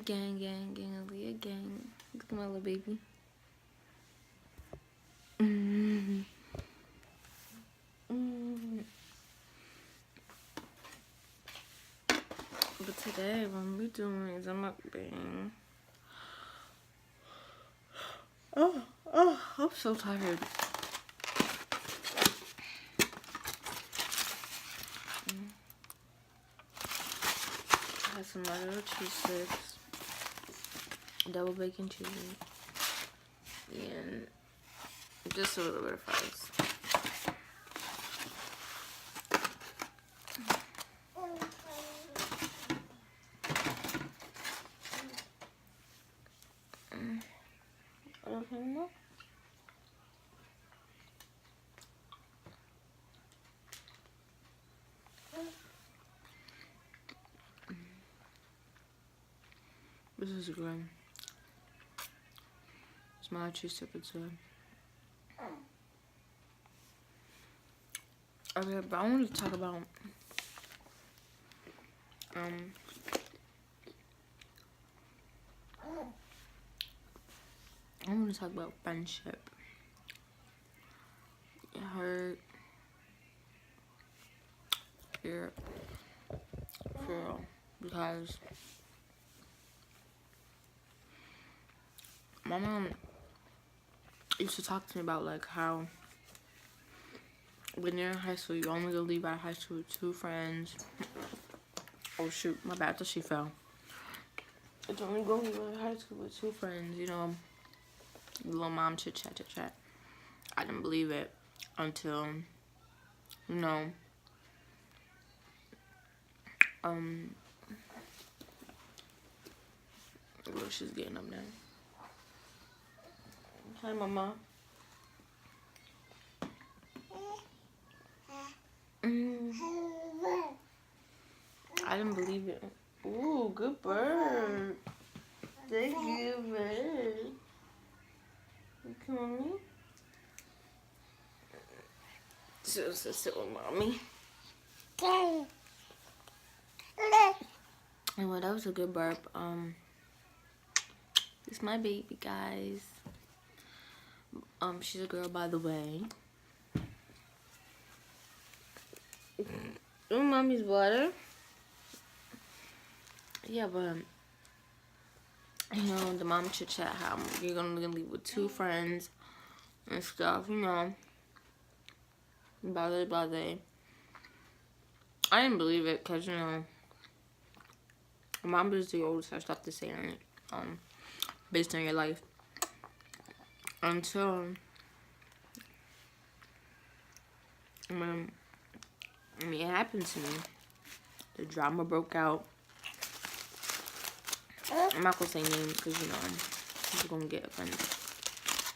Gang, gang, gang, Aaliyah, gang. Look at my little baby. But today, what we're doing is a mukbang. Oh, I'm so tired. I had some regular cheese sticks, double bacon cheese, and just a little bit of fries. This is good. It's my cheese stick. It's good. Okay, but I want to talk about I want to talk about friendship. It hurt. Yeah, for real, because my mom used to talk to me about like how when you're in high school, you only gonna leave out of high school with 2 friends. Oh shoot, my bad, I thought she fell. It's only gonna leave out of high school with 2 friends, you know. Little mom chit chat. I didn't believe it until, you know, look, she's getting up now. Hi, mama. I didn't believe it. Ooh, good bird. Thank you, bird. You come with me? Sit with mommy. Anyway, that was a good burp. It's my baby, guys. She's a girl, by the way. Oh, mommy's water. Yeah, but you know, the mom chit chat how you're gonna leave with 2 friends and stuff, you know. Blah. I didn't believe it because, you know, mom is the oldest have stuff to say on it, based on your life. Until when it happened to me, the drama broke out. I'm not gonna say names because, you know, I'm gonna get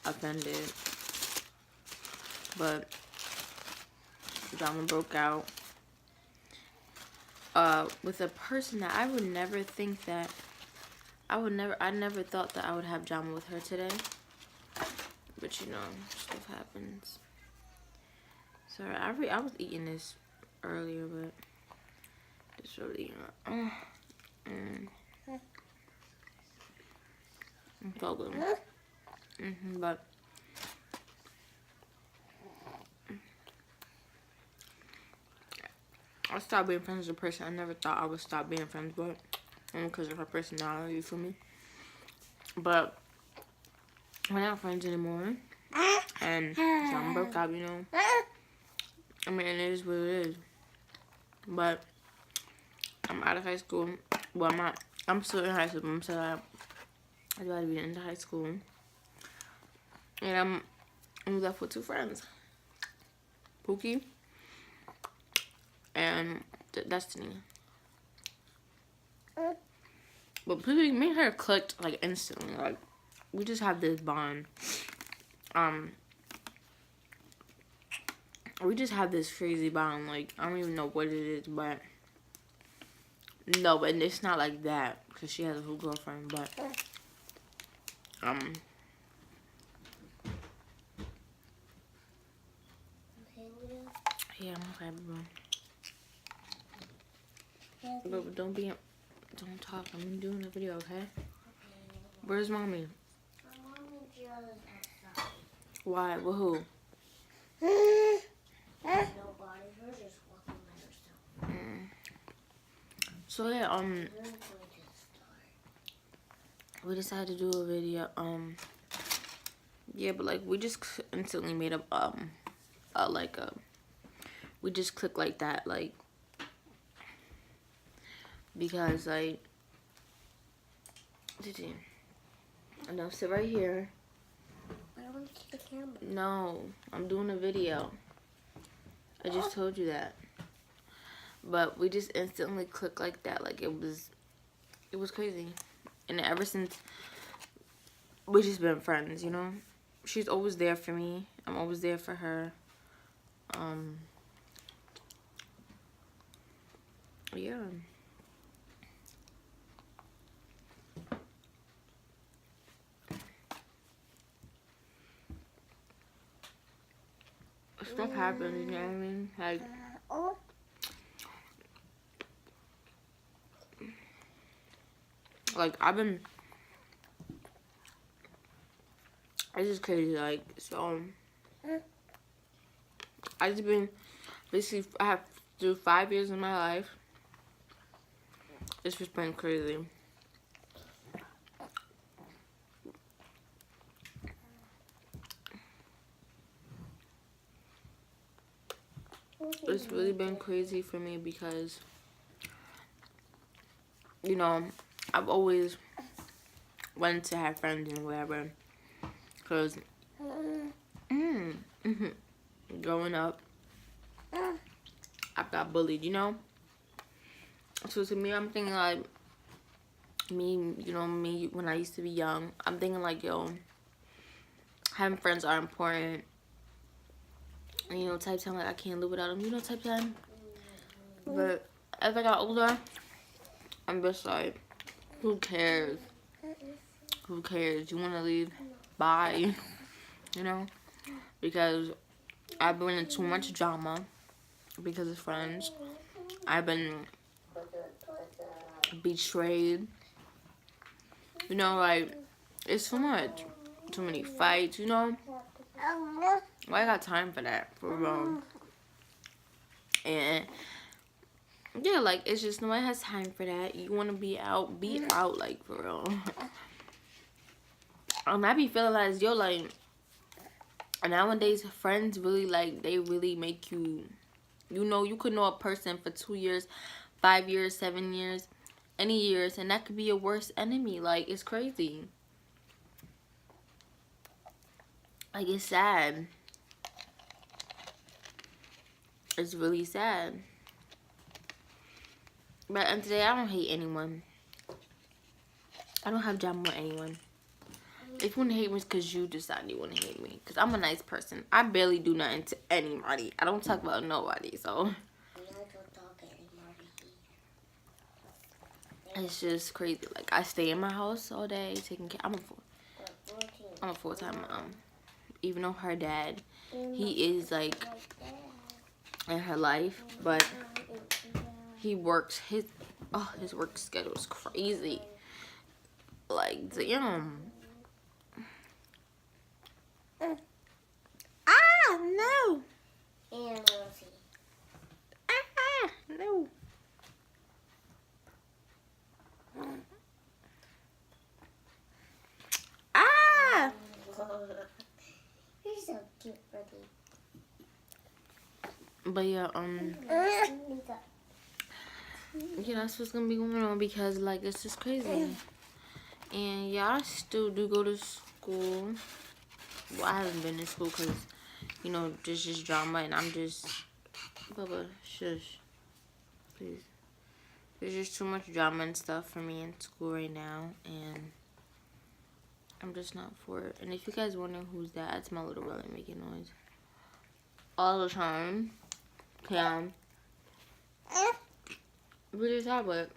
offended. But the drama broke out with a person that I would never think that I never thought that I would have drama with her today. But, you know, stuff happens. Sorry, I was eating this earlier, but it's really it's all good. But I stopped being friends with a person I never thought I would stop being friends with, because of her personality for me. But we're not friends anymore, and something broke up, you know. I mean, it is what it is. But I'm out of high school. Well, I'm still in high school, but I'm still out. I about to be into high school. And I'm left with 2 friends. Pookie and Destiny. But Pookie, me and her clicked like instantly. Like, we just have this bond. We just have this crazy bond. Like, I don't even know what it is, but no, but it's not like that because she has a whole girlfriend. But yeah, I'm okay, bro. But don't be Don't talk. I'm doing a video, okay? Where's mommy? Mommy just outside. Why? With who? Nobody. We're just walking by herself. So yeah, we decided to do a video. Yeah, but like we just instantly made up we just clicked like that, like, because like, no, sit right here. I don't want to keep the camera. No, I'm doing a video. I just told you that. But we just instantly clicked like that, like it was crazy. And ever since, we just been friends, you know. She's always there for me. I'm always there for her. Yeah. Stuff happens, you know what I mean? Like it's just crazy, like, so, I just been, basically, I have through 5 years of my life. It's just been crazy. It's really been crazy for me because, you know, I've always wanted to have friends and whatever. Because, growing up, I got bullied, you know? So to me, I'm thinking like, me, when I used to be young, I'm thinking like, yo, having friends are important. And, you know, type time, like, I can't live without them, you know, type time. But as I got older, I'm just like, who cares? Who cares? You want to leave? Bye. You know? Because I've been in too much drama because of friends. I've been betrayed. You know, like, it's too much. Too many fights, you know? Well, I got time for that, for real. And yeah, like, it's just nobody has time for that. You want to be out, like, for real. I be feeling like, yo, like, nowadays friends really, like, they really make you, you know, you could know a person for 2 years, 5 years, 7 years, any years, and that could be your worst enemy. Like, it's crazy. Like, it's sad. It's really sad. But and today, I don't hate anyone. I don't have drama with anyone. If you want to hate me, it's because you decide you want to hate me. Because I'm a nice person. I barely do nothing to anybody. I don't talk about nobody, so. It's just crazy. Like, I stay in my house all day taking care. I'm a full-time mom. Even though her dad, he is, like, in her life. But he works, his work schedule is crazy. Like, damn. No. And No. You're so cute, buddy. But yeah, yeah, that's what's gonna be going on because, like, it's just crazy. And yeah, I still do go to school. Well, I haven't been to school because, you know, there's just drama, and I'm just, Bubba, shush, please. There's just too much drama and stuff for me in school right now, and I'm just not for it. And if you guys wondering who's that, it's my little brother making noise all the time. Yeah. With your tablet.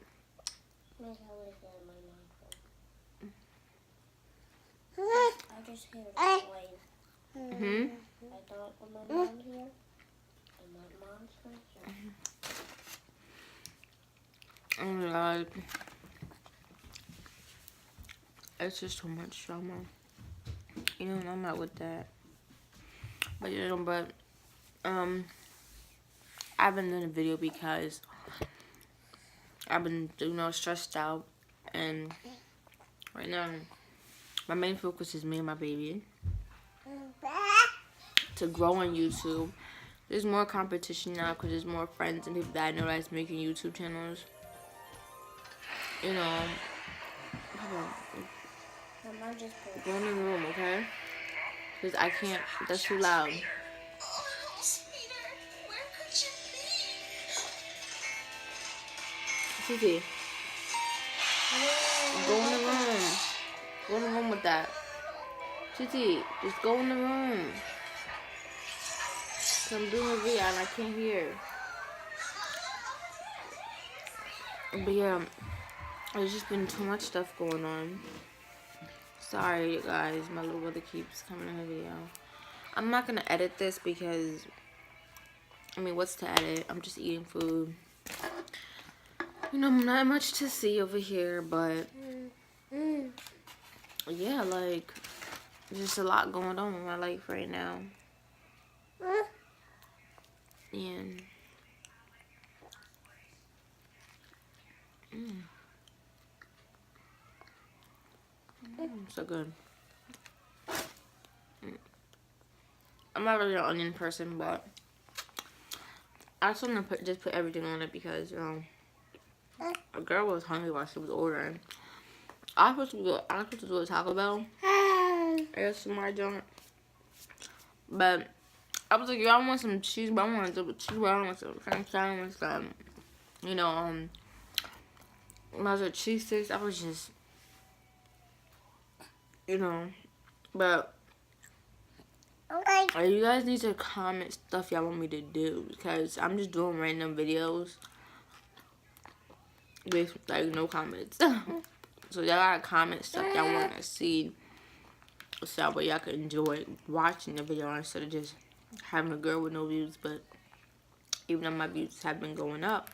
My tablet is in my mom's phone. I just hear the noise. I thought when my mom here, and my mom's phone. Oh my god. It's just too much drama. You know, and I'm not with that. But I haven't done a video because I've been, stressed out, and right now my main focus is me and my baby to grow on YouTube. There's more competition now because there's more friends and people that I know that's making YouTube channels. You know, Mama just put go in the room, okay? Because I can't, that's too loud. Susie, go in the room. Go in the room with that. Susie, just go in the room. Cause I'm doing a video and I can't hear. But yeah, there's just been too much stuff going on. Sorry, guys. My little brother keeps coming in the video. I'm not gonna edit this because, I mean, what's to edit? I'm just eating food. You know, not much to see over here, but yeah, like, there's just a lot going on in my life right now. And so good. I'm not really an onion person, but I just want to just put everything on it because, a girl was hungry while she was ordering. I was supposed to go to Taco Bell. ASMR joint. But I was like, yo, I want some cheese, but I want some cheese, but I want some French fries, I want some, you know, when I was at cheese sticks, I was just, you know, but you guys need to comment stuff y'all want me to do because I'm just doing random videos with, like, no comments. So y'all gotta comment stuff y'all want to see so that way y'all can enjoy watching the video instead of just having a girl with no views. But even though my views have been going up,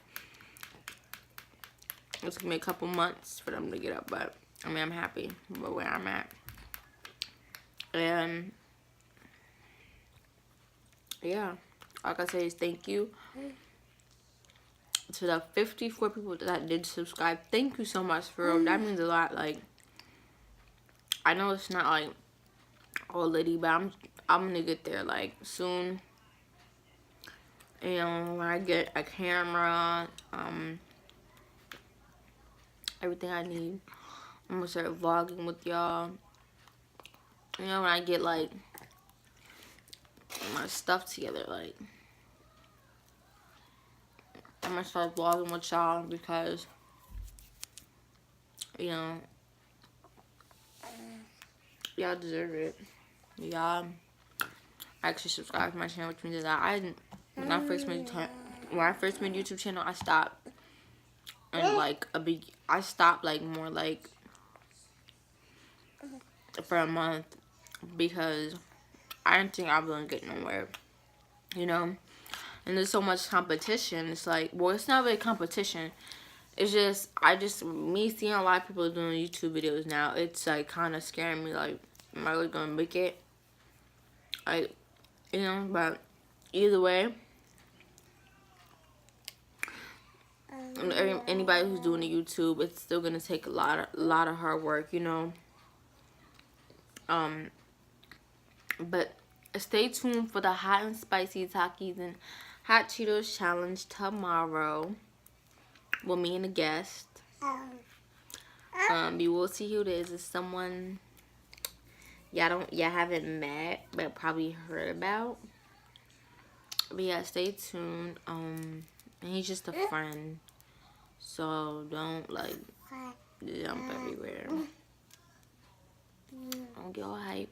it's gonna be a couple months for them to get up, but I mean, I'm happy with where I'm at. And yeah, all I can say is thank you to the 54 people that did subscribe. Thank you so much, for real. That means a lot. Like, I know it's not like already, but I'm gonna get there like soon. You know, when I get a camera, everything I need, I'm gonna start vlogging with y'all. You know, when I get like my stuff together, like, I'm gonna start vlogging with y'all because, you know, y'all deserve it. Y'all actually subscribe to my channel, which means that when I first made YouTube channel, I stopped. And like I stopped like more like for a month because I didn't think I was gonna get nowhere, you know. And there's so much competition. It's like, well, it's not really competition. It's just me seeing a lot of people doing YouTube videos now. It's like kind of scaring me. Like, am I really gonna make it? Like, you know. But either way, anybody who's doing a YouTube, it's still gonna take a lot of hard work, you know. But stay tuned for the hot and spicy Takis and hot Cheetos challenge tomorrow with me and a guest. You will see who it is. It's someone y'all haven't met but probably heard about. But yeah, stay tuned. And he's just a friend, so don't like jump everywhere. Don't get all hype.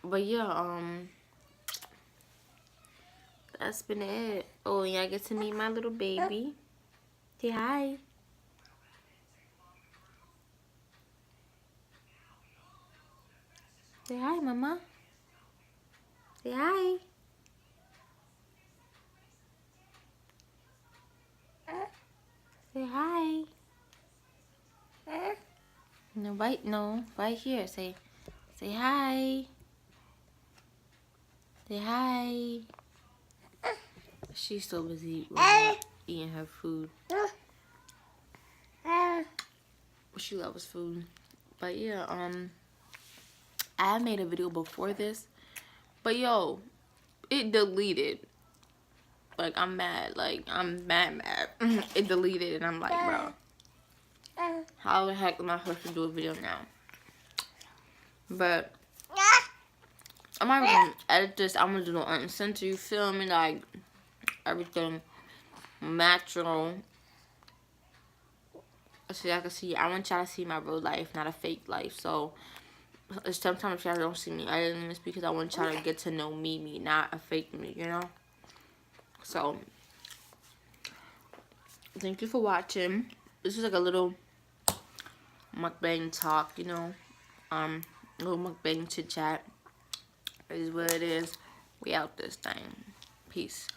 But yeah, that's been it. Oh, yeah, I get to meet my little baby. Say hi. Say hi, mama. Say hi. Say hi. No, right here. Say hi. Say hi. She's so busy eating her food. She loves food. But yeah, I made a video before this, but yo, it deleted. Like, I'm mad. Like, I'm mad. It deleted, and I'm like, bro, how the heck am I supposed to do a video now? But I'm not even gonna edit this. I'm gonna do the uncensor. You feel me? Like, everything natural. So y'all can see. I want y'all to see my real life, not a fake life. So sometimes y'all don't see me editing this because I want y'all to get to know me, not a fake me. You know. So thank you for watching. This is like a little mukbang talk, you know. Little mukbang chit chat is what it is. We out this thing. Peace.